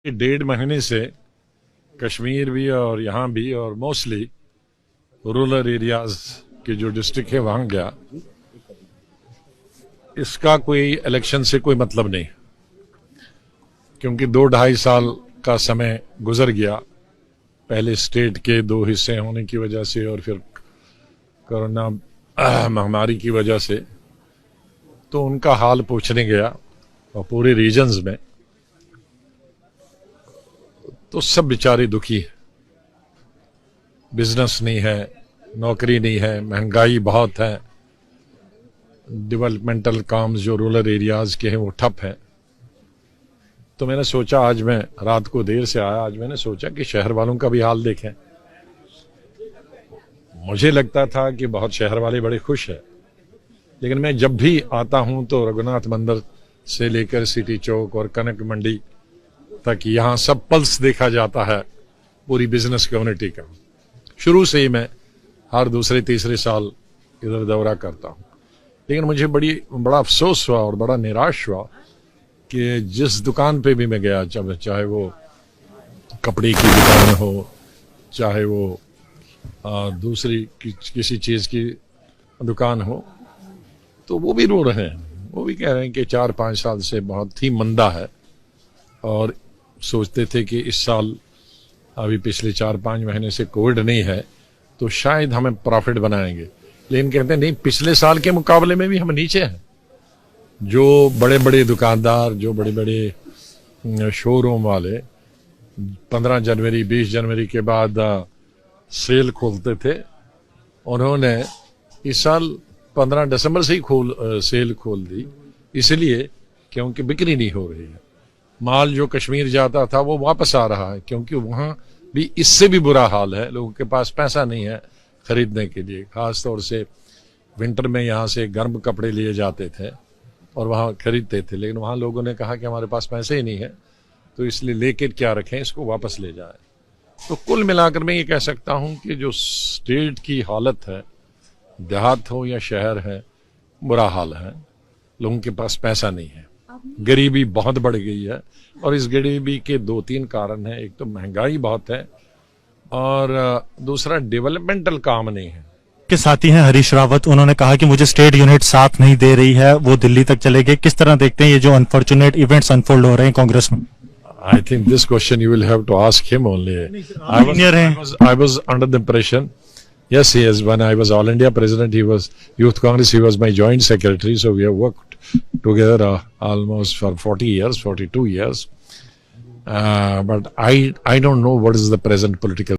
डेढ़ महीने से कश्मीर भी और यहाँ भी और मोस्टली रूरल एरियाज के जो डिस्ट्रिक्ट है वहां गया। इसका कोई इलेक्शन से कोई मतलब नहीं, क्योंकि 2-2.5 साल का समय गुजर गया, पहले स्टेट के 2 हिस्से होने की वजह से और फिर कोरोना महामारी की वजह से। तो उनका हाल पूछने गया और पूरे रीजन्स में तो सब बेचारे दुखी है। बिजनेस नहीं है, नौकरी नहीं है, महंगाई बहुत है, डेवलपमेंटल काम जो रूरल एरियाज के हैं वो ठप है। तो मैंने सोचा, आज मैं रात को देर से आया, आज मैंने सोचा कि शहर वालों का भी हाल देखें। मुझे लगता था कि बहुत शहर वाले बड़े खुश हैं, लेकिन मैं जब भी आता हूं तो रघुनाथ मंदिर से लेकर सिटी चौक और कनक मंडी तक यहाँ सब पल्स देखा जाता है पूरी बिजनेस कम्युनिटी का। शुरू से ही मैं हर दूसरे तीसरे साल इधर दौरा करता हूँ, लेकिन मुझे बड़ा अफसोस हुआ और बड़ा निराश हुआ कि जिस दुकान पे भी मैं गया, चाहे वो कपड़े की दुकान हो, चाहे वो दूसरी किसी चीज़ की दुकान हो, तो वो भी रो रहे हैं। वो भी कह रहे हैं कि 4-5 साल से बहुत ही मंदा है और सोचते थे कि इस साल अभी पिछले 4-5 महीने से कोविड नहीं है तो शायद हमें प्रॉफिट बनाएंगे, लेकिन कहते हैं नहीं, पिछले साल के मुकाबले में भी हम नीचे हैं। जो बड़े बड़े दुकानदार, जो बड़े बड़े शोरूम वाले 15 जनवरी 20 जनवरी के बाद सेल खोलते थे, उन्होंने इस साल 15 दिसंबर से ही सेल खोल दी, इसलिए क्योंकि बिक्री नहीं हो रही है। माल जो कश्मीर जाता था वो वापस आ रहा है, क्योंकि वहां भी इससे भी बुरा हाल है। लोगों के पास पैसा नहीं है खरीदने के लिए। खास तौर से विंटर में यहाँ से गर्म कपड़े लिए जाते थे और वहाँ खरीदते थे, लेकिन वहाँ लोगों ने कहा कि हमारे पास पैसे ही नहीं है, तो इसलिए लेके क्या रखें, इसको वापस ले जाए। तो कुल मिलाकर मैं ये कह सकता हूँ कि जो स्टेट की हालत है, देहात हो या शहर है, बुरा हाल है। लोगों के पास पैसा नहीं है, गरीबी बहुत बढ़ गई है और इस गरीबी के 2-3 कारण हैं। एक तो महंगाई बहुत है और दूसरा डेवलपमेंटल काम नहीं है। के साथी हैं हरीश रावत, उन्होंने कहा कि मुझे स्टेट यूनिट साथ नहीं दे रही है, वो दिल्ली तक चले गए। किस तरह देखते हैं ये जो अनफॉर्चुनेट इवेंट्स अनफोल्ड हो रहे हैं कांग्रेस में? I think this question you will have to ask him only. I was under the impression, yes, he is. When I was All India President, he was Youth Congress, he was my joint secretary, so we have worked together almost for 40 years, 42 years. But I don't know what is the present political